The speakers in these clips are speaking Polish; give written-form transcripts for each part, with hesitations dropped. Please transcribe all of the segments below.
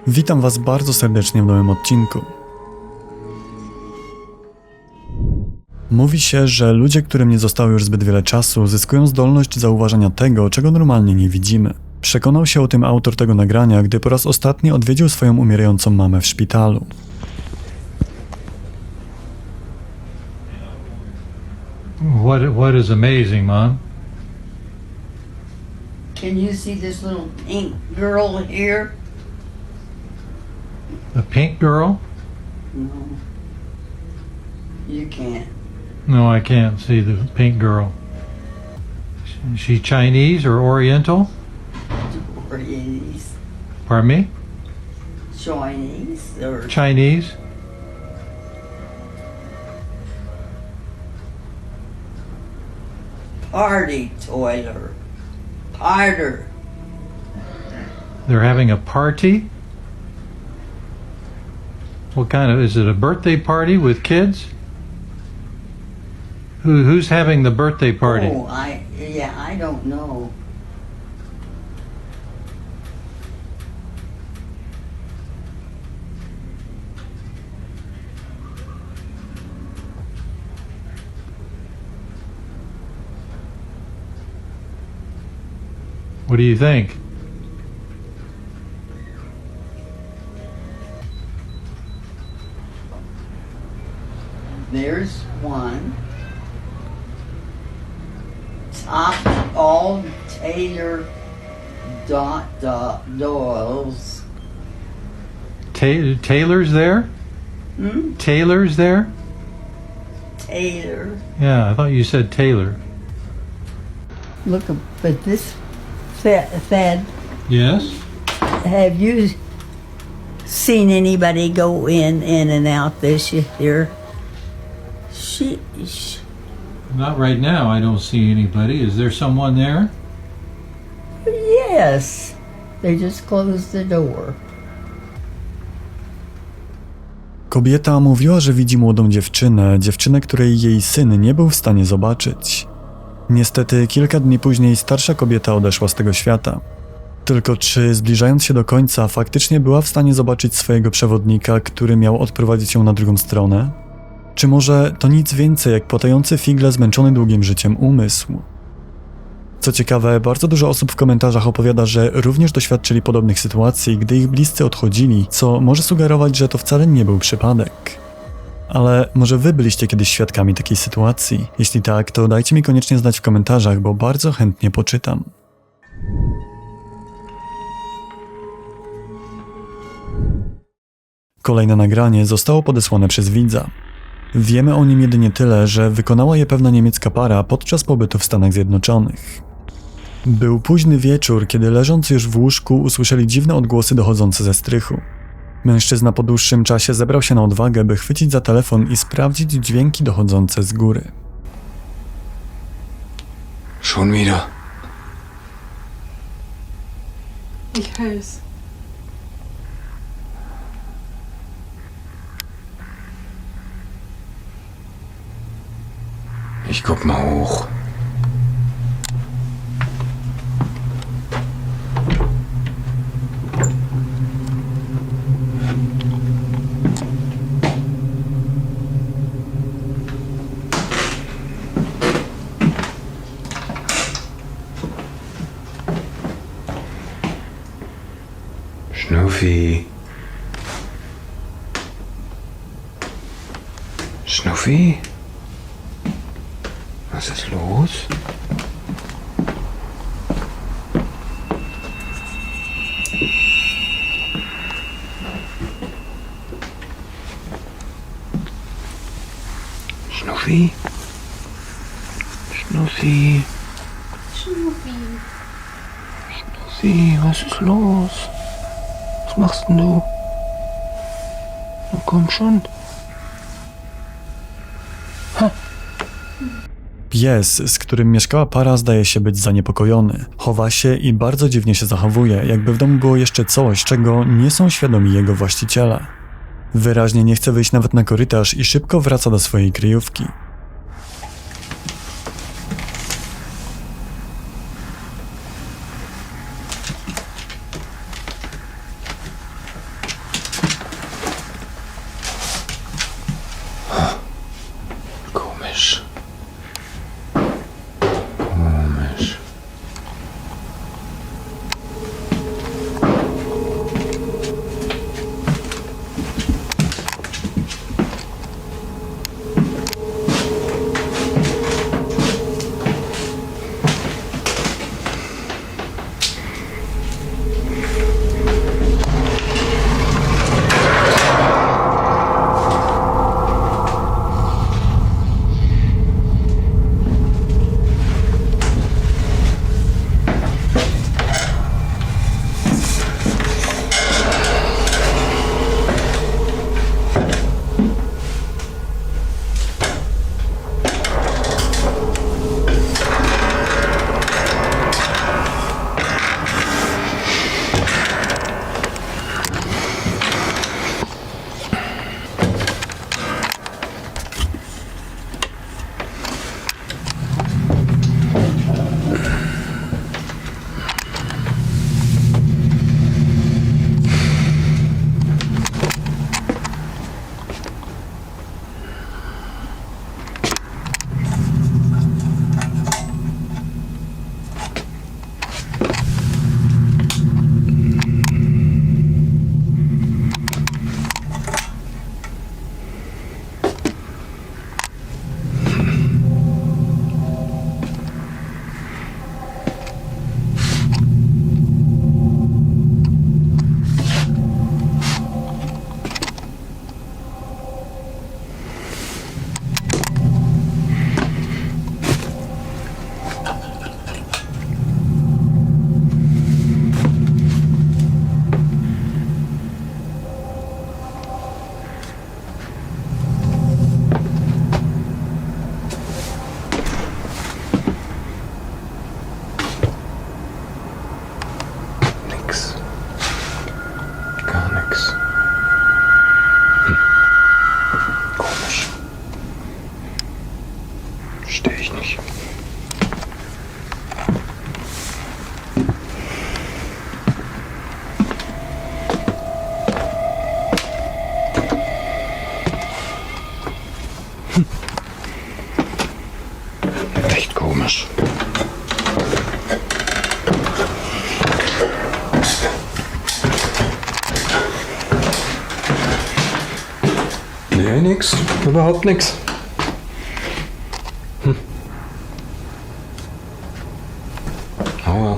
Witam Was bardzo serdecznie w nowym odcinku. Mówi się, że ludzie, którym nie zostało już zbyt wiele czasu, zyskują zdolność zauważania tego, czego normalnie nie widzimy. Przekonał się o tym autor tego nagrania, gdy po raz ostatni odwiedził swoją umierającą mamę w szpitalu. What is amazing, Mom? Can you see this little pink girl here? The pink girl? No. You can't. No, I can't see the pink girl. Is she Chinese or Oriental? Chinese. Pardon me? Chinese or Chinese? party toiler. Harder. They're having a party? What kind of, is it a birthday party with kids? Who's having the birthday party? Oh, I don't know. What do you think? There's one. Top all Taylor Doyle's. Taylor's there? Hmm? Taylor's there? Taylor. Yeah, I thought you said Taylor. Look, but this Thad, Yes? have you seen anybody go in and out this year? She Not right now. I don't see anybody. Is there someone there? yes. They just closed the door. Kobieta mówiła, że widzi młodą dziewczynę, której jej syn nie był w stanie zobaczyć. Niestety, kilka dni później starsza kobieta odeszła z tego świata. Tylko czy zbliżając się do końca, faktycznie była w stanie zobaczyć swojego przewodnika, który miał odprowadzić ją na drugą stronę? Czy może to nic więcej jak potający figle zmęczony długim życiem umysł? Co ciekawe, bardzo dużo osób w komentarzach opowiada, że również doświadczyli podobnych sytuacji, gdy ich bliscy odchodzili, co może sugerować, że to wcale nie był przypadek. Ale może wy byliście kiedyś świadkami takiej sytuacji? Jeśli tak, to dajcie mi koniecznie znać w komentarzach, bo bardzo chętnie poczytam. Kolejne nagranie zostało podesłane przez widza. Wiemy o nim jedynie tyle, że wykonała je pewna niemiecka para podczas pobytu w Stanach Zjednoczonych. Był późny wieczór, kiedy leżąc już w łóżku usłyszeli dziwne odgłosy dochodzące ze strychu. Mężczyzna po dłuższym czasie zebrał się na odwagę, by chwycić za telefon i sprawdzić dźwięki dochodzące z góry. Schon wieder. Ich hör's. Ich guck mal hoch. Schnuffi. Schnuffi? Was ist los? Schnuffi? Schnuffi? Schnuffi, was ist los? Was machst denn du? Na komm schon. Pies, z którym mieszkała para, zdaje się być zaniepokojony. Chowa się i bardzo dziwnie się zachowuje, jakby w domu było jeszcze coś, czego nie są świadomi jego właściciele. Wyraźnie nie chce wyjść nawet na korytarz i szybko wraca do swojej kryjówki. Nee, nix. Überhaupt nix. Aber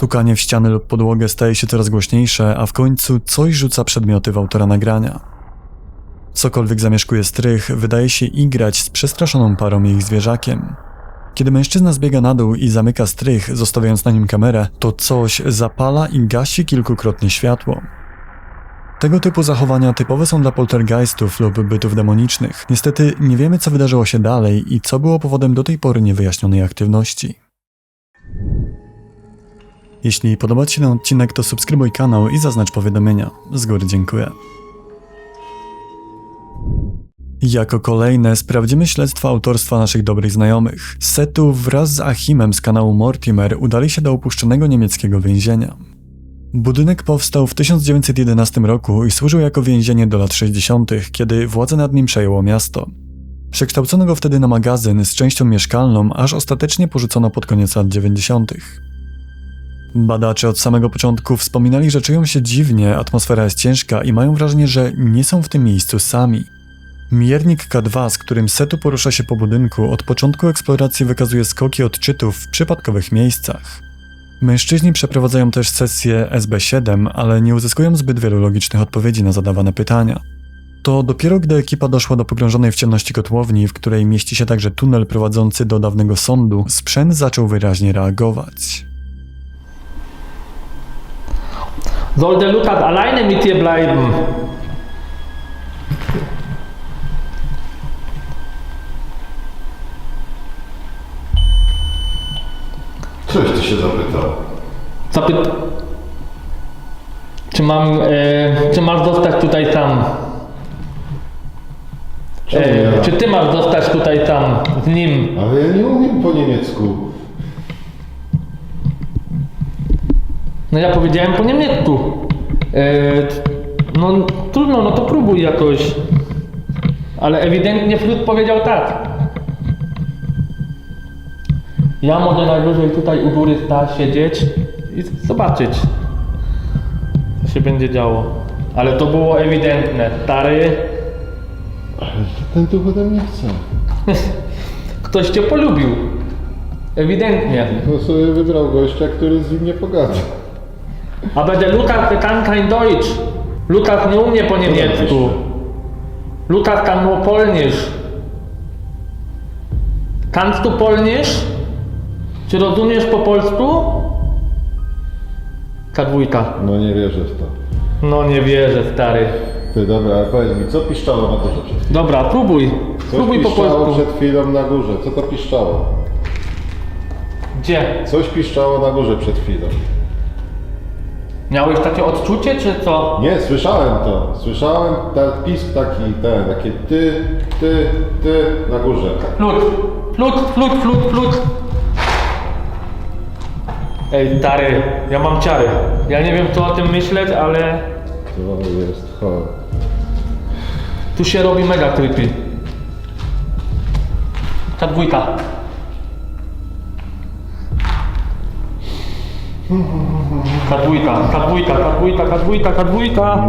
Stukanie w ściany lub podłogę staje się coraz głośniejsze, a w końcu coś rzuca przedmioty w autora nagrania. Cokolwiek zamieszkuje strych, wydaje się igrać z przestraszoną parą i ich zwierzakiem. Kiedy mężczyzna zbiega na dół i zamyka strych, zostawiając na nim kamerę, to coś zapala i gasi kilkukrotnie światło. Tego typu zachowania typowe są dla poltergeistów lub bytów demonicznych. Niestety nie wiemy, co wydarzyło się dalej i co było powodem do tej pory niewyjaśnionej aktywności. Jeśli podoba Ci się ten odcinek, to subskrybuj kanał i zaznacz powiadomienia. Z góry dziękuję. Jako kolejne sprawdzimy śledztwo autorstwa naszych dobrych znajomych. Setu wraz z Achimem z kanału Mortimer udali się do opuszczonego niemieckiego więzienia. Budynek powstał w 1911 roku i służył jako więzienie do lat 60., kiedy władzę nad nim przejęło miasto. Przekształcono go wtedy na magazyn z częścią mieszkalną, aż ostatecznie porzucono pod koniec lat 90. Badacze od samego początku wspominali, że czują się dziwnie, atmosfera jest ciężka i mają wrażenie, że nie są w tym miejscu sami. Miernik K2, z którym Setu porusza się po budynku, od początku eksploracji wykazuje skoki odczytów w przypadkowych miejscach. Mężczyźni przeprowadzają też sesję SB7, ale nie uzyskują zbyt wielu logicznych odpowiedzi na zadawane pytania. To dopiero gdy ekipa doszła do pogrążonej w ciemności kotłowni, w której mieści się także tunel prowadzący do dawnego sądu, sprzęt zaczął wyraźnie reagować. Soll der Lukas alleine mit dir bleiben? Ktoś ty się zapytał. Czy masz zostać tutaj sam? Czy ty masz zostać tutaj sam z nim? Ale ja nie umiem po niemiecku. No ja powiedziałem po niemiecku. No trudno, no to próbuj jakoś. Ale ewidentnie Flut powiedział tak. Ja mogę najwyżej tutaj u góry siedzieć i zobaczyć, co się będzie działo. Ale to było ewidentne. Stary, Ale ten tu ode mnie chce. ktoś cię polubił. Ewidentnie. To sobie wybrał gościa, który z nim nie pogada. Aber der Lukas kann kein Deutsch. Lukas nie umie po niemiecku. Lukas kann nur Polnisch. Kannst du Polnisch? Czy rozumiesz po polsku? Ta dwójka. No nie wierzę w to. No nie wierzę, stary. Ty, dobra, ale powiedz mi, co piszczało na górze przed chwilą? Dobra, próbuj. Coś Próbuj po piszczało polsku. przed chwilą na górze. Co to piszczało? Gdzie? Coś piszczało na górze przed chwilą. Miałeś takie odczucie, czy co? Nie, słyszałem to. Słyszałem pisk taki, takie ty na górze. Flut. Ej, stary, ja mam ciary. Ja nie wiem, co o tym myśleć, ale To jest chore. tu się robi mega creepy. Ta dwójka. Ta dwójka.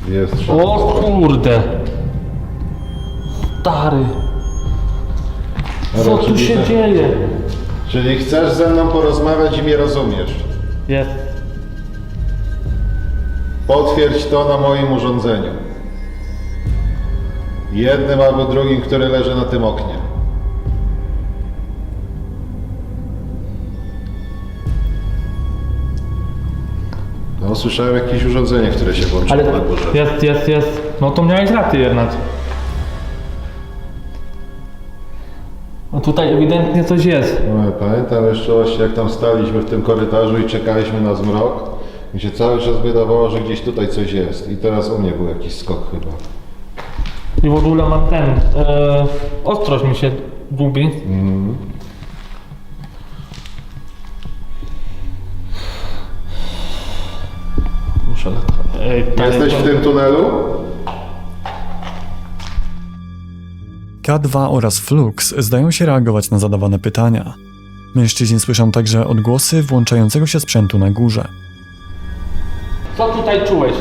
Jest O kurde. Stary. Co tu się dzieje? Czyli chcesz ze mną porozmawiać i mnie rozumiesz. Jest. Potwierdź to na moim urządzeniu. Jednym albo drugim, który leży na tym oknie. No, słyszałem jakieś urządzenie, które się włączyło Ale na górze. jest. No to miałeś rację jednak. No tutaj ewidentnie coś jest. No, pamiętam jeszcze właśnie, jak tam staliśmy w tym korytarzu i czekaliśmy na zmrok. Mi się cały czas wydawało, że gdzieś tutaj coś jest. I teraz u mnie był jakiś skok chyba. I w ogóle mam ostrość mi się gubi. Muszę... Jesteś w tym tunelu? K2 oraz Flux zdają się reagować na zadawane pytania. Mężczyźni słyszą także odgłosy włączającego się sprzętu na górze. Co tutaj czułeś?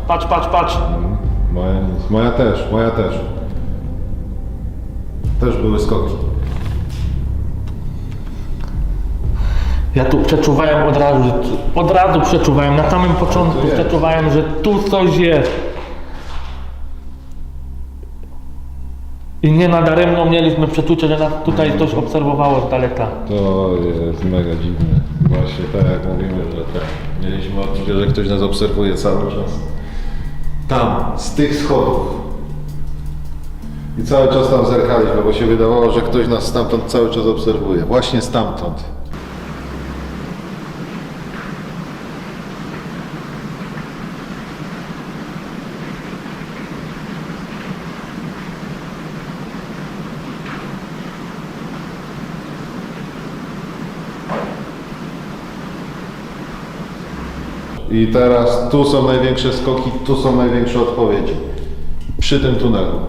Patrz. Moja też. Też były skoki. Ja tu przeczuwałem od razu przeczuwałem, na samym początku jest. przeczuwałem, że tu coś jest. I nie nadaremno mieliśmy przeczucie, że nas tutaj coś obserwowało z daleka. To jest mega dziwne. Właśnie tak jak mówimy, że mieliśmy odczucie, że ktoś nas obserwuje cały czas. Tam, z tych schodów. I cały czas tam zerkaliśmy, bo się wydawało, że ktoś nas stamtąd cały czas obserwuje. Właśnie stamtąd. I teraz tu są największe skoki, tu są największe odpowiedzi. Przy tym tunelu.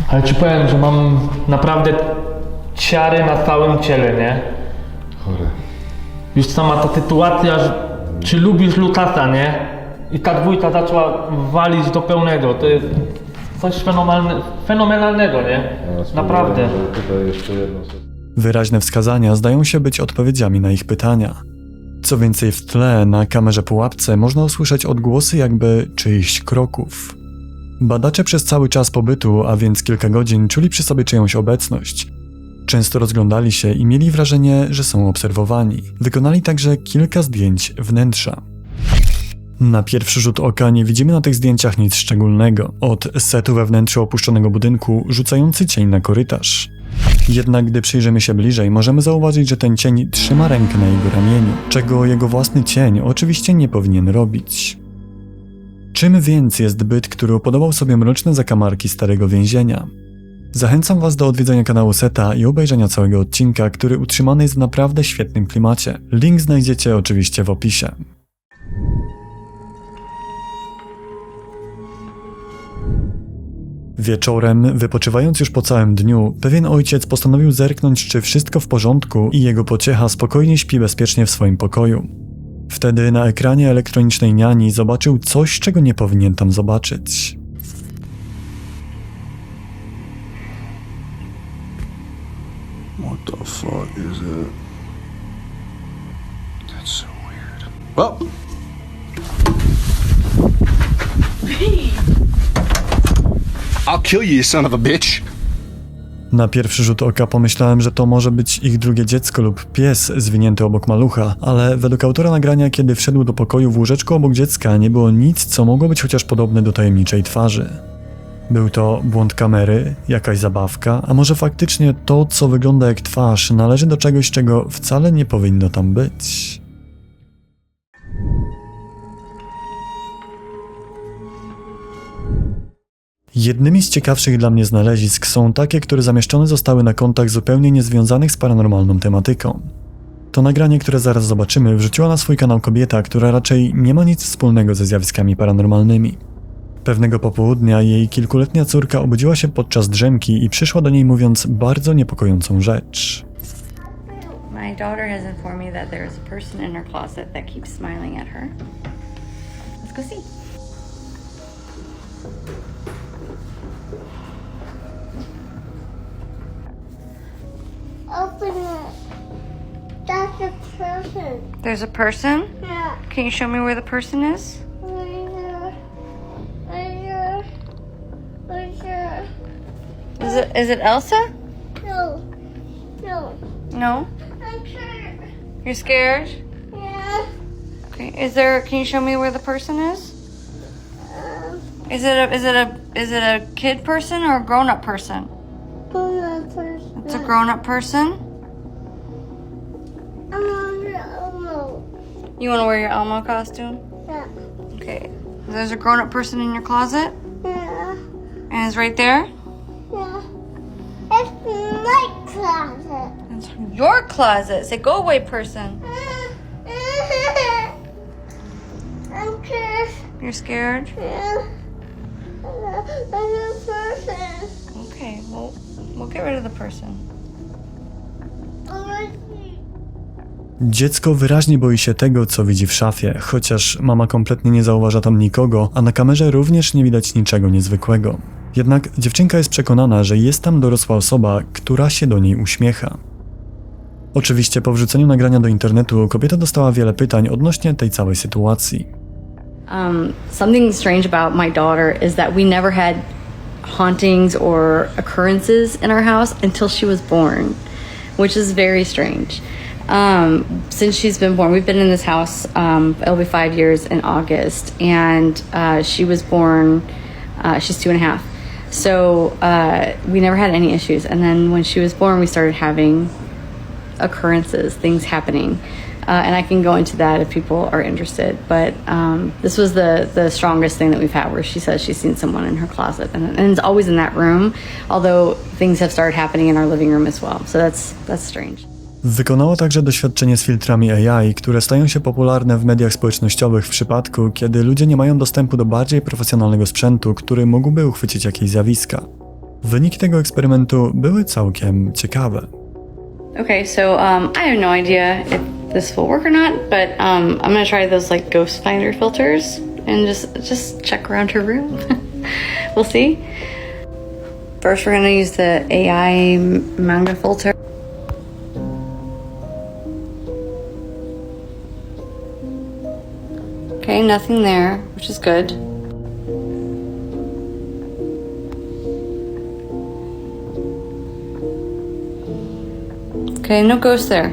Ale ci powiem, że mam naprawdę ciary na całym ciele, nie? Chore. Już sama ta sytuacja, że czy lubisz Lukasa, nie? I ta dwójka zaczęła walić do pełnego. To jest coś fenomenalnego, nie? Naprawdę. Tutaj jeszcze jedno sobie. Wyraźne wskazania zdają się być odpowiedziami na ich pytania. Co więcej, w tle na kamerze pułapce można usłyszeć odgłosy jakby czyichś kroków. Badacze przez cały czas pobytu, a więc kilka godzin, czuli przy sobie czyjąś obecność. Często rozglądali się i mieli wrażenie, że są obserwowani. Wykonali także kilka zdjęć wnętrza. Na pierwszy rzut oka nie widzimy na tych zdjęciach nic szczególnego, od setu we wnętrzu opuszczonego budynku rzucający cień na korytarz. Jednak gdy przyjrzymy się bliżej, możemy zauważyć, że ten cień trzyma rękę na jego ramieniu, czego jego własny cień oczywiście nie powinien robić. Czym więc jest byt, który upodobał sobie mroczne zakamarki starego więzienia? Zachęcam Was do odwiedzenia kanału Seta i obejrzenia całego odcinka, który utrzymany jest w naprawdę świetnym klimacie. Link znajdziecie oczywiście w opisie. Wieczorem, wypoczywając już po całym dniu, pewien ojciec postanowił zerknąć, czy wszystko w porządku i jego pociecha spokojnie śpi bezpiecznie w swoim pokoju. Wtedy na ekranie elektronicznej niani zobaczył coś, czego nie powinien tam zobaczyć. What the fuck is it? That's so weird. Well. I'll kill you, you son of a bitch. Na pierwszy rzut oka pomyślałem, że to może być ich drugie dziecko lub pies zwinięty obok malucha, ale według autora nagrania, kiedy wszedł do pokoju, w łóżeczku obok dziecka nie było nic, co mogło być chociaż podobne do tajemniczej twarzy. Był to błąd kamery, jakaś zabawka, a może faktycznie to, co wygląda jak twarz, należy do czegoś, czego wcale nie powinno tam być. Jednymi z ciekawszych dla mnie znalezisk są takie, które zamieszczone zostały na kontach zupełnie niezwiązanych z paranormalną tematyką. To nagranie, które zaraz zobaczymy, wrzuciła na swój kanał kobieta, która raczej nie ma nic wspólnego ze zjawiskami paranormalnymi. Pewnego popołudnia jej kilkuletnia córka obudziła się podczas drzemki i przyszła do niej mówiąc bardzo niepokojącą rzecz. My daughter has informed me that there is a person in her closet that keeps smiling at her. Let's go see. Open it. That's a person. There's a person? Yeah. Can you show me where the person is? Right here. Right here. Right here. Is it Elsa? No. No. No? I'm scared. You're scared? Yeah. Okay. Can you show me where the person is? Is it a kid person or a grown-up person? Person. It's a grown-up person? I'm on the Elmo. You want to wear your Elmo costume? Yeah. Okay. There's a grown-up person in your closet? Yeah. And it's right there? Yeah. It's my closet. It's your closet. Say, go away, person. I'm scared. You're scared? Yeah. I'm a person. Okay, well, we'll get rid of the person. Dziecko wyraźnie boi się tego, co widzi w szafie, chociaż mama kompletnie nie zauważa tam nikogo, a na kamerze również nie widać niczego niezwykłego. Jednak dziewczynka jest przekonana, że jest tam dorosła osoba, która się do niej uśmiecha. Oczywiście po wrzuceniu nagrania do internetu kobieta dostała wiele pytań odnośnie tej całej sytuacji. Something strange about my daughter is that we never had hauntings or occurrences in our house until she was born, which is very strange. Since she's been born, we've been in this house, it'll be 5 years in August, and she was born, she's 2.5. So we never had any issues. And then when she was born, we started having occurrences, things happening. And I can go into that if people are interested. But this was the strongest thing that we've had, where she says she's seen someone in her closet. And it's always in that room, although things have started happening in our living room as well. So that's strange. Wykonała także doświadczenie z filtrami AI, które stają się popularne w mediach społecznościowych w przypadku, kiedy ludzie nie mają dostępu do bardziej profesjonalnego sprzętu, który mógłby uchwycić jakieś zjawiska. Wyniki tego eksperymentu były całkiem ciekawe. Okay, so I have no idea if this will work or not, but I'm gonna try those like ghost finder filters and just check around her room. We'll see. First, we're gonna use the AI manga filter. Okay, nothing there, which is good. Okay, no ghost there.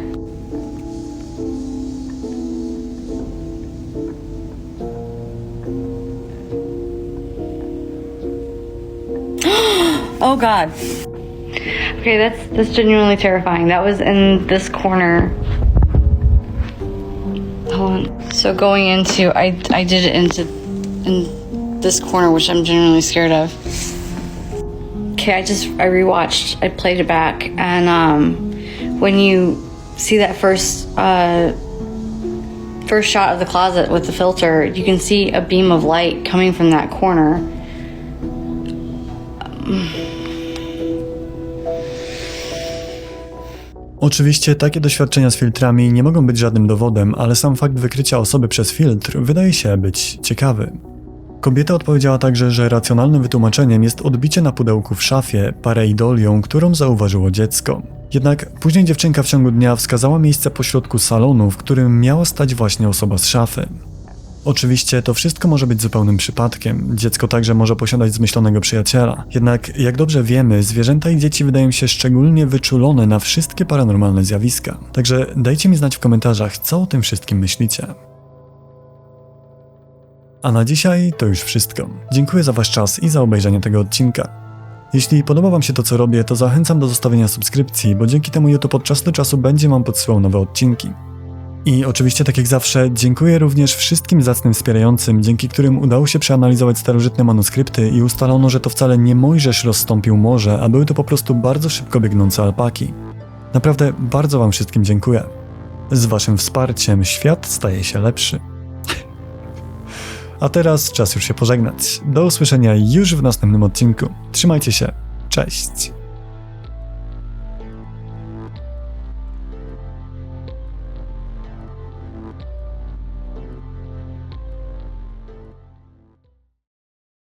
Oh God. Okay, that's genuinely terrifying. That was in this corner. Hold on. So going into, I did it in this corner, which I'm genuinely scared of. Okay, I rewatched. I played it back, and when you see that first shot of the closet with the filter, you can see a beam of light coming from that corner. Oczywiście takie doświadczenia z filtrami nie mogą być żadnym dowodem, ale sam fakt wykrycia osoby przez filtr wydaje się być ciekawy. Kobieta odpowiedziała także, że racjonalnym wytłumaczeniem jest odbicie na pudełku w szafie pareidolią, którą zauważyło dziecko. Jednak później dziewczynka w ciągu dnia wskazała miejsce pośrodku salonu, w którym miała stać właśnie osoba z szafy. Oczywiście to wszystko może być zupełnym przypadkiem. Dziecko także może posiadać zmyślonego przyjaciela. Jednak, jak dobrze wiemy, zwierzęta i dzieci wydają się szczególnie wyczulone na wszystkie paranormalne zjawiska. Także dajcie mi znać w komentarzach, co o tym wszystkim myślicie. A na dzisiaj to już wszystko. Dziękuję za wasz czas i za obejrzenie tego odcinka. Jeśli podoba wam się to, co robię, to zachęcam do zostawienia subskrypcji, bo dzięki temu YouTube od czasu do czasu będzie wam podsyłał nowe odcinki. I oczywiście, tak jak zawsze, dziękuję również wszystkim zacnym wspierającym, dzięki którym udało się przeanalizować starożytne manuskrypty i ustalono, że to wcale nie Mojżesz rozstąpił morze, a były to po prostu bardzo szybko biegnące alpaki. Naprawdę bardzo wam wszystkim dziękuję. Z waszym wsparciem świat staje się lepszy. A teraz czas już się pożegnać. Do usłyszenia już w następnym odcinku. Trzymajcie się. Cześć.